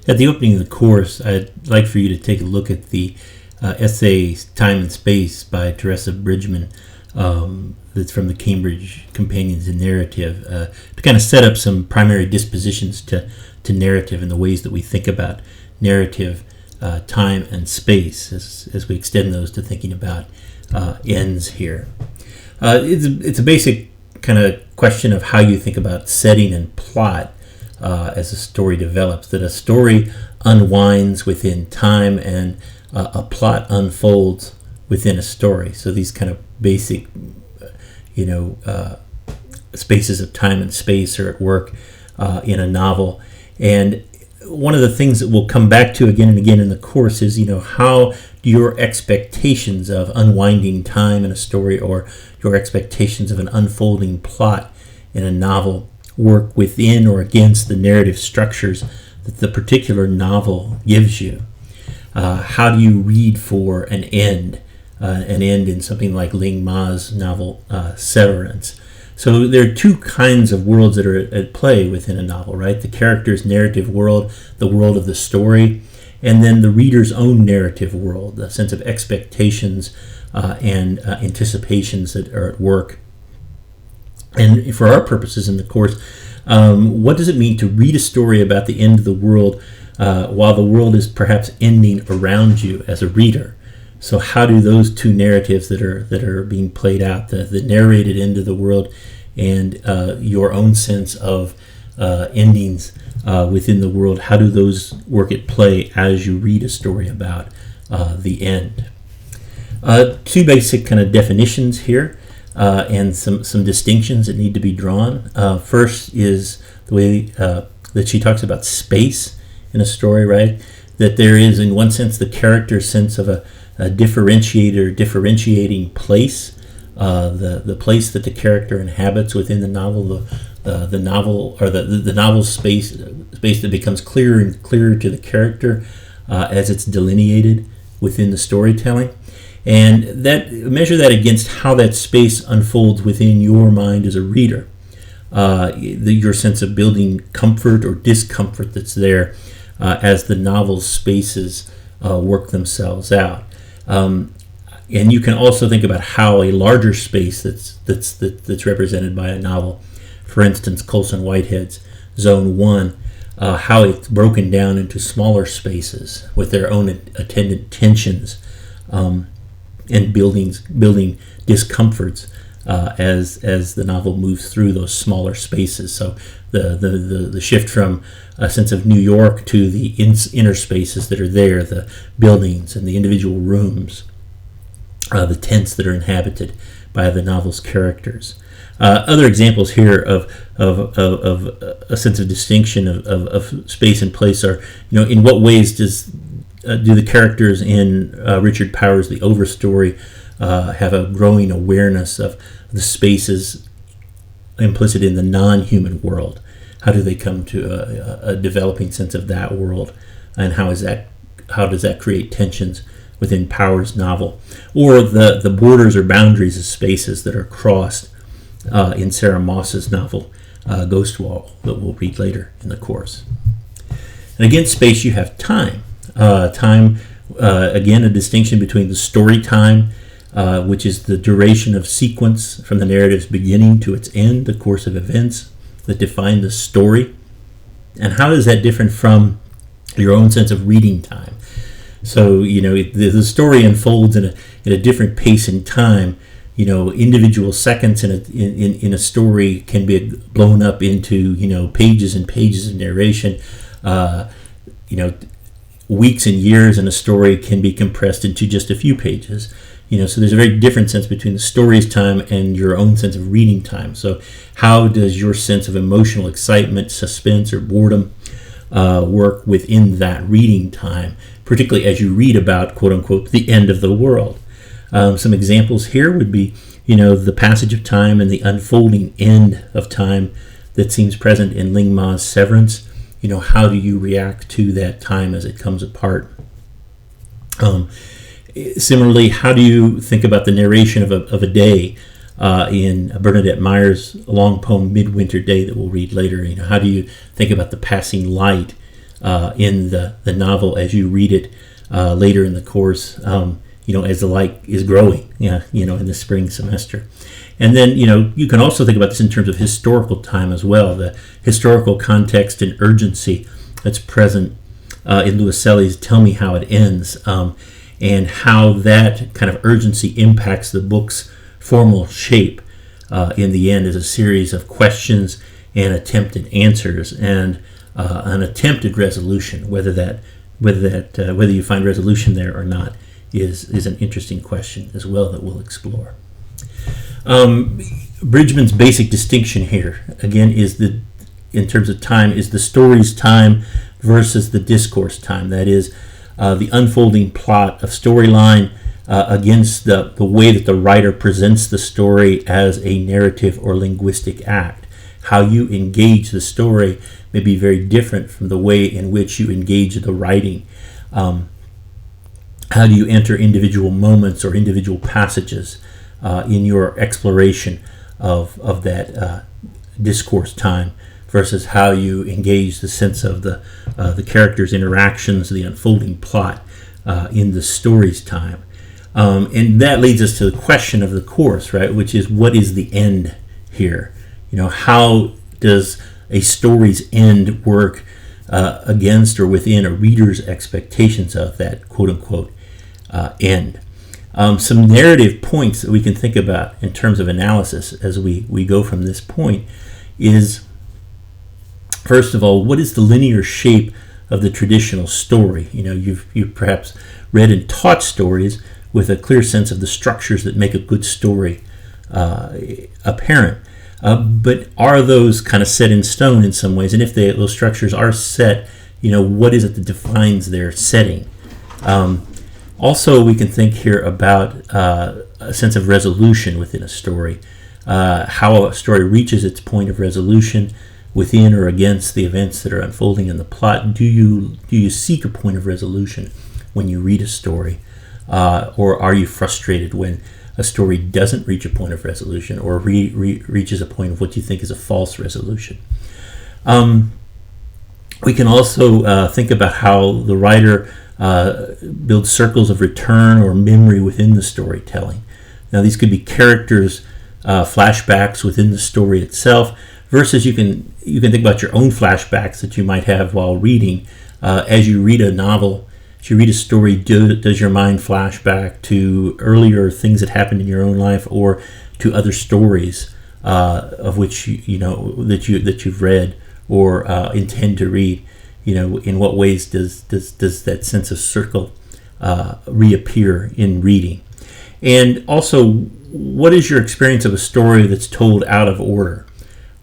At the opening of the course, I'd like for you to take a look at the essay Time and Space by Teresa Bridgeman, that's from the Cambridge Companions in Narrative, to kind of set up some primary dispositions to narrative and the ways that we think about narrative, time, and space as we extend those to thinking about ends here. It's a basic kind of question of how you think about setting and plot as a story develops, that a story unwinds within time and a plot unfolds within a story. So these kind of basic, spaces of time and space are at work in a novel. And one of the things that we'll come back to again and again in the course is, how do your expectations of unwinding time in a story or your expectations of an unfolding plot in a novel work within or against the narrative structures that the particular novel gives you? How do you read for an end in something like Ling Ma's novel Severance? So there are two kinds of worlds that are at play within a novel, right? The character's narrative world, the world of the story, and then the reader's own narrative world, a sense of expectations and anticipations that are at work. And for our purposes in the course, what does it mean to read a story about the end of the world while the world is perhaps ending around you as a reader? So how do those two narratives that are being played out, the narrated end of the world and your own sense of endings within the world, how do those work at play as you read a story about the end? Two basic kind of definitions here. And some distinctions that need to be drawn. First is the way that she talks about space in a story, right? That there is, in one sense, the character's sense of a differentiating place, the place that the character inhabits within the novel, the novel or the novel's space that becomes clearer and clearer to the character as it's delineated within the storytelling. And that measure that against how that space unfolds within your mind as a reader, your sense of building comfort or discomfort that's there as the novel's spaces work themselves out. And you can also think about how a larger space that's represented by a novel, for instance, Colson Whitehead's Zone 1, how it's broken down into smaller spaces with their own attendant tensions. And building discomforts as the novel moves through those smaller spaces. So the shift from a sense of New York to the inner spaces that are there, the buildings and the individual rooms, the tents that are inhabited by the novel's characters. Other examples here of a sense of distinction of space and place are, in what ways do the characters in Richard Powers' The Overstory have a growing awareness of the spaces implicit in the non-human world? How do they come to a developing sense of that world, and how does that create tensions within Powers' novel? Or the borders or boundaries of spaces that are crossed in Sarah Moss's novel Ghost Wall, that we'll read later in the course. And against space, you have time. Time, again, a distinction between the story time, which is the duration of sequence from the narrative's beginning to its end, the course of events that define the story, and how is that different from your own sense of reading time? So, the story unfolds in a different pace and time. Individual seconds in a story can be blown up into, pages and pages of narration. Weeks and years in a story can be compressed into just a few pages. So there's a very different sense between the story's time and your own sense of reading time. So how does your sense of emotional excitement, suspense, or boredom work within that reading time, particularly as you read about, quote unquote, the end of the world? Some examples here would be, the passage of time and the unfolding end of time that seems present in Ling Ma's Severance. How do you react to that time as it comes apart? Similarly, how do you think about the narration of a day in Bernadette Meyer's long poem Midwinter Day that we'll read later? How do you think about the passing light in the novel as you read it later in the course, as the light is growing, in the spring semester. And then, you can also think about this in terms of historical time as well, the historical context and urgency that's present in Luiselli's Tell Me How It Ends, and how that kind of urgency impacts the book's formal shape in the end as a series of questions and attempted answers and an attempted resolution. Whether you find resolution there or not is an interesting question as well that we'll explore. Bridgman's basic distinction here, again, in terms of time, is the story's time versus the discourse time. That is, the unfolding plot of storyline against the way that the writer presents the story as a narrative or linguistic act. How you engage the story may be very different from the way in which you engage the writing. How do you enter individual moments or individual passages in your exploration of that discourse time versus how you engage the sense of the characters' interactions, the unfolding plot in the story's time. And that leads us to the question of the course, right, which is, what is the end here? How does a story's end work against or within a reader's expectations of that quote-unquote end? Some narrative points that we can think about in terms of analysis as we go from this point is, first of all, what is the linear shape of the traditional story? You've perhaps read and taught stories with a clear sense of the structures that make a good story apparent. But are those kind of set in stone in some ways? And if those structures are set, what is it that defines their setting? Also, we can think here about a sense of resolution within a story, how a story reaches its point of resolution within or against the events that are unfolding in the plot. Do you seek a point of resolution when you read a story, or are you frustrated when a story doesn't reach a point of resolution or reaches a point of what you think is a false resolution? We can also think about how the writer builds circles of return or memory within the storytelling. Now, these could be characters' flashbacks within the story itself, versus you can think about your own flashbacks that you might have while reading. As you read a novel, as you read a story, does your mind flash back to earlier things that happened in your own life or to other stories of which that you've read or intend to read? In what ways does that sense of circle reappear in reading? And also, what is your experience of a story that's told out of order,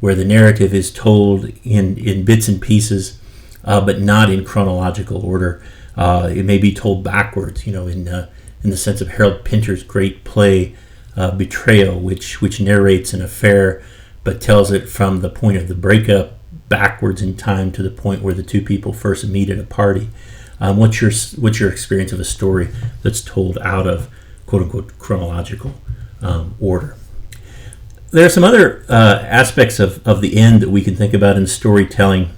where the narrative is told in bits and pieces, but not in chronological order? It may be told backwards, in the sense of Harold Pinter's great play Betrayal, which narrates an affair but tells it from the point of the breakup backwards in time to the point where the two people first meet at a party. What's your experience of a story that's told out of quote-unquote chronological order? There are some other aspects of the end that we can think about in storytelling,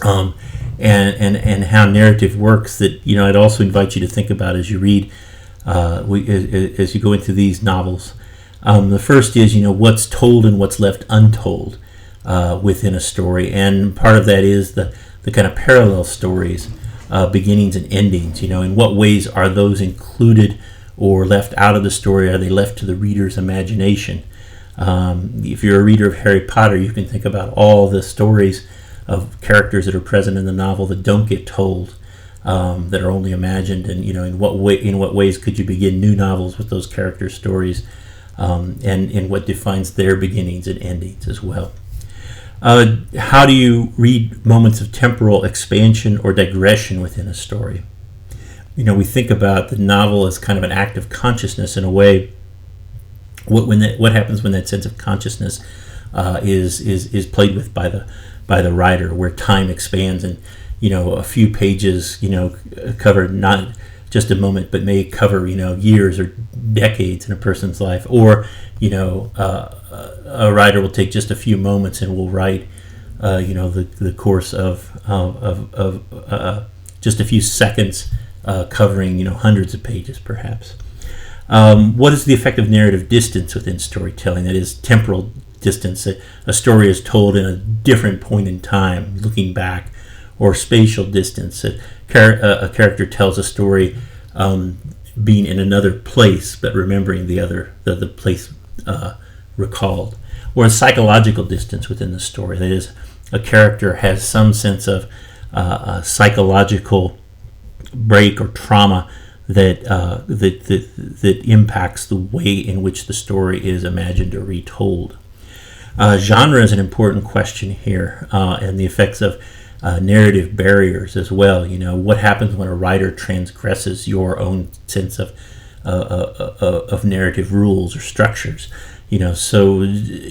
and how narrative works that I'd also invite you to think about as you read, as you go into these novels. The first is what's told and what's left untold within a story, and part of that is the kind of parallel stories, beginnings and endings. In what ways are those included or left out of the story? Are they left to the reader's imagination? If you're a reader of Harry Potter, you can think about all the stories of characters that are present in the novel that don't get told, that are only imagined, and in what ways could you begin new novels with those character stories, and what defines their beginnings and endings as well. How do you read moments of temporal expansion or digression within a story? We think about the novel as kind of an act of consciousness in a way. What happens when that sense of consciousness is played with by the writer, where time expands and a few pages cover not just a moment but may cover years or decades in a person's life, or a writer will take just a few moments and will write the course of just a few seconds, covering hundreds of pages perhaps. What is the effect of narrative distance within storytelling? That is, temporal distance. A story is told in a different point in time, looking back, or spatial distance. A character tells a story being in another place, but remembering the place recalled. Or a psychological distance within the story. That is, a character has some sense of psychological break or trauma that impacts the way in which the story is imagined or retold. Genre is an important question here, and the effects of narrative barriers as well. What happens when a writer transgresses your own sense of narrative rules or structures? So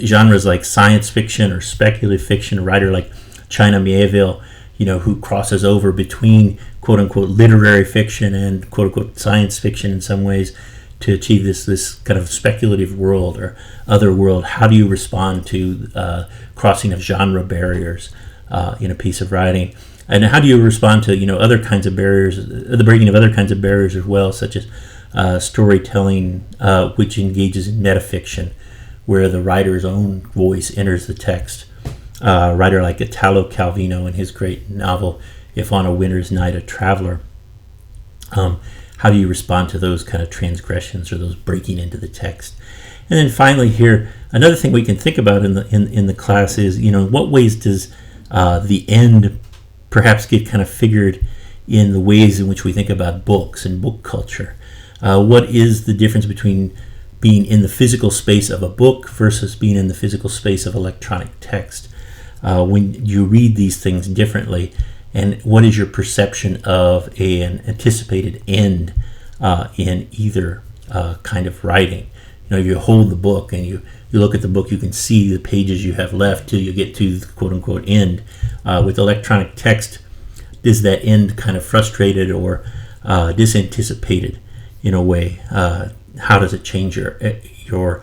genres like science fiction or speculative fiction, a writer like China Miéville, who crosses over between quote-unquote literary fiction and quote-unquote science fiction in some ways to achieve this kind of speculative world or other world. How do you respond to crossing of genre barriers in a piece of writing? And how do you respond to other kinds of barriers, the breaking of other kinds of barriers as well, such as storytelling which engages in metafiction, where the writer's own voice enters the text. A writer like Italo Calvino in his great novel, If on a Winter's Night a Traveler. How do you respond to those kind of transgressions or those breaking into the text? And then finally here, another thing we can think about in the class is, in what ways does the end perhaps get kind of figured in the ways in which we think about books and book culture? What is the difference between being in the physical space of a book versus being in the physical space of electronic text? When you read these things differently, and what is your perception of an anticipated end in either kind of writing? If you hold the book and you look at the book, you can see the pages you have left till you get to the quote-unquote end. With electronic text, is that end kind of frustrated or disanticipated in a way? How does it change your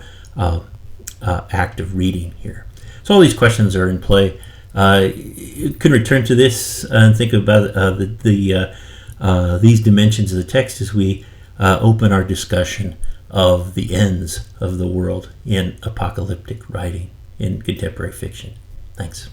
act of reading here? So all these questions are in play. You can return to this and think about these dimensions of the text as we open our discussion of the ends of the world in apocalyptic writing in contemporary fiction. Thanks.